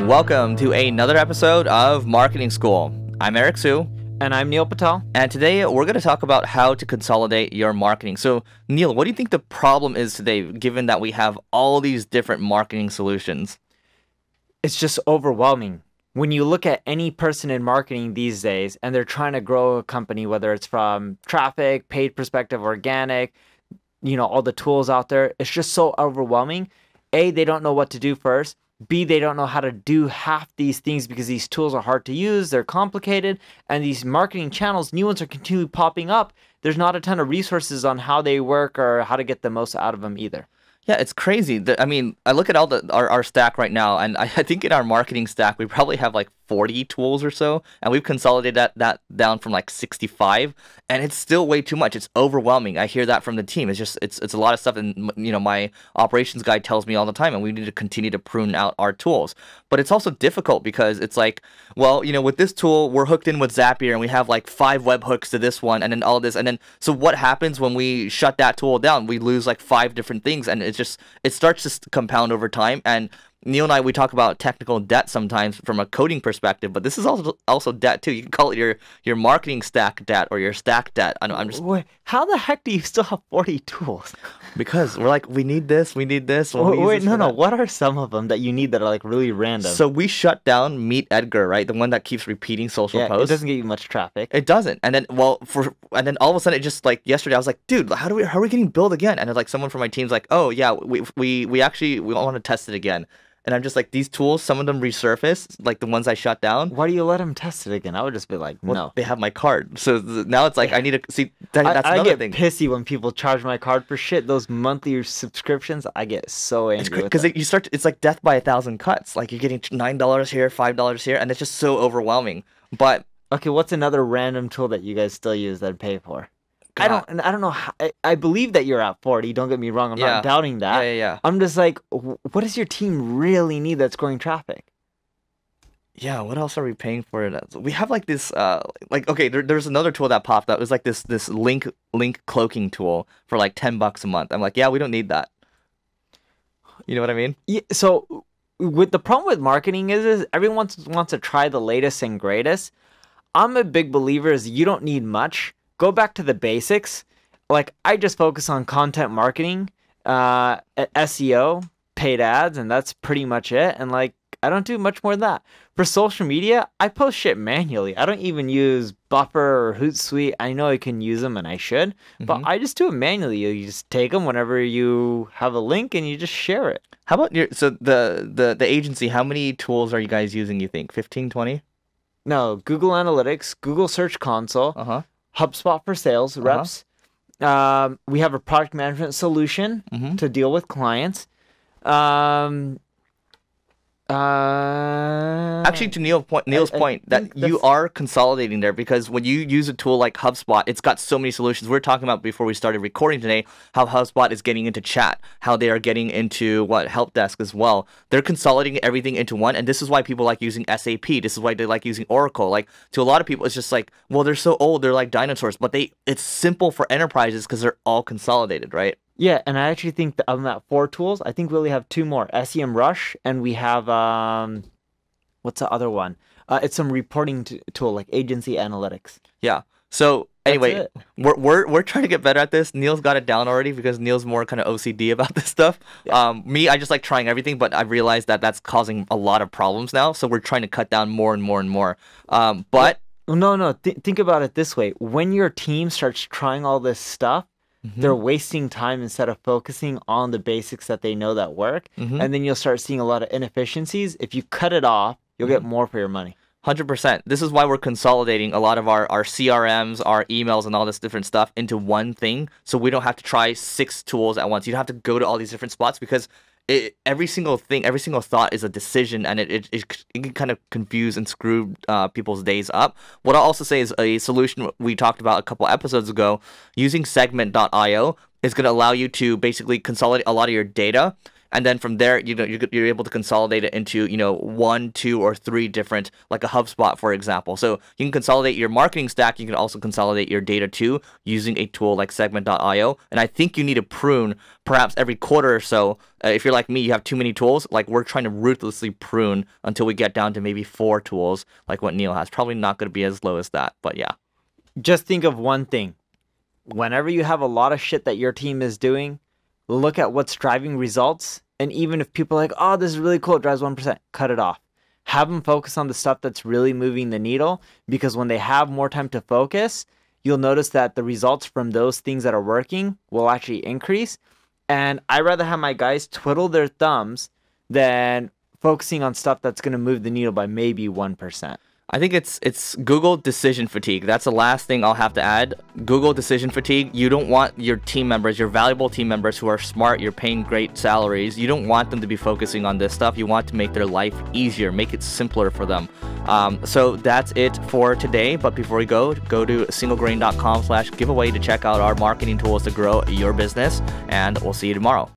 Welcome to another episode of Marketing School. I'm Eric Su. And I'm Neil Patel. And today we're going to talk about how to consolidate your marketing. So, Neil, what do you think the problem is today, given that we have all these different marketing solutions? It's just overwhelming. When you look at any person in marketing these days and they're trying to grow a company, whether it's from traffic, paid perspective, organic, all the tools out there, it's just so overwhelming. A, they don't know what to do first. B, they don't know how to do half these things because these tools are hard to use, they're complicated, and these marketing channels, new ones are continually popping up. There's not a ton of resources on how they work or how to get the most out of them either. Yeah, it's crazy. I mean, I look at all our stack right now, and I think in our marketing stack, we probably have like 40 tools or so, and we've consolidated that down from like 65, and it's still way too much. It's overwhelming. I hear that from the team. It's a lot of stuff, and my operations guy tells me all the time, and we need to continue to prune out our tools. But it's also difficult because it's like, well, with this tool, we're hooked in with Zapier, and we have like 5 webhooks to this one, and then all this, and then so what happens when we shut that tool down? We lose like 5 different things, and it starts to compound over time. And Neil and I, we talk about technical debt sometimes from a coding perspective, but this is also debt too. You can call it your marketing stack debt or your stack debt. Wait, how the heck do you still have 40 tools? Because we're like, we need this. No. What are some of them that you need that are like really random? So we shut down Meet Edgar, right? The one that keeps repeating social posts. It doesn't get you much traffic. It doesn't. And then all of a sudden, it just like yesterday, I was like, dude, how are we getting billed again? And it's like someone from my team's like, oh yeah, we want to test it again. And I'm just like, these tools, some of them resurface, like the ones I shut down. Why do you let them test it again? I would just be like, no. They have my card. So now it's like, I need to see. That's another thing. I get pissy when people charge my card for shit. Those monthly subscriptions, I get so angry. Because it's like death by 1,000 cuts. Like you're getting $9 here, $5 here, and it's just so overwhelming. But okay, what's another random tool that you guys still use that pay for? I don't know how, I believe that you're at 40. Don't get me wrong. I'm not doubting that. Yeah. I'm just like, what does your team really need that's growing traffic? Yeah, what else are we paying for it? We have like this, there's another tool that popped up. It was like this link cloaking tool for like $10 a month. I'm like, yeah, we don't need that. You know what I mean? Yeah. So with the problem with marketing is everyone wants to try the latest and greatest. I'm a big believer is you don't need much. Go back to the basics. Like I just focus on content marketing, SEO, paid ads, and that's pretty much it. And like I don't do much more than that. For social media, I post shit manually. I don't even use Buffer or Hootsuite. I know I can use them and I should, but I just do it manually. You just take them whenever you have a link and you just share it. How about the agency? How many tools are you guys using, you think? 15, 20? No, Google Analytics, Google Search Console, HubSpot for sales reps. We have a product management solution to deal with clients. Actually, to Neil's point, that you are consolidating there, because when you use a tool like HubSpot, it's got so many solutions. We were talking about before we started recording today how HubSpot is getting into chat, how they are getting into help desk as well. They're consolidating everything into one, and this is why people like using SAP. This is why they like using Oracle. Like to a lot of people, it's just like, well, they're so old, they're like dinosaurs, but it's simple for enterprises because they're all consolidated, right? Yeah, and I actually think that of that 4 tools, I think we only have 2 more. SEMRush, and we have, what's the other one? It's some reporting tool, like agency analytics. Yeah. So anyway, we're trying to get better at this. Neil's got it down already because Neil's more kind of OCD about this stuff. Yeah. Me, I just like trying everything, but I realized that that's causing a lot of problems now. So we're trying to cut down more and more and more. But no, think about it this way. When your team starts trying all this stuff, they're wasting time instead of focusing on the basics that they know that work. And then you'll start seeing a lot of inefficiencies. If you cut it off, you'll get more for your money. 100%. This is why we're consolidating a lot of our CRMs, our emails, and all this different stuff into one thing. So we don't have to try 6 tools at once. You don't have to go to all these different spots because every single thought is a decision, and it can kind of confuse and screw people's days up. What I'll also say is a solution we talked about a couple episodes ago, using segment.io is going to allow you to basically consolidate a lot of your data and then from there, you're able to consolidate it into, 1, 2, or 3 different, like a HubSpot, for example. So you can consolidate your marketing stack. You can also consolidate your data too using a tool like segment.io. And I think you need to prune perhaps every quarter or so. If you're like me, you have too many tools. Like we're trying to ruthlessly prune until we get down to maybe 4 tools, like what Neil has. Probably not going to be as low as that, but yeah. Just think of one thing. Whenever you have a lot of shit that your team is doing, look at what's driving results. And even if people are like, oh, this is really cool, it drives 1%, cut it off. Have them focus on the stuff that's really moving the needle, because when they have more time to focus, you'll notice that the results from those things that are working will actually increase. And I'd rather have my guys twiddle their thumbs than focusing on stuff that's going to move the needle by maybe 1%. I think it's Google decision fatigue. That's the last thing I'll have to add. Google decision fatigue. You don't want your team members, your valuable team members who are smart, you're paying great salaries. You don't want them to be focusing on this stuff. You want to make their life easier, make it simpler for them. So that's it for today. But before we go to singlegrain.com/giveaway to check out our marketing tools to grow your business. And we'll see you tomorrow.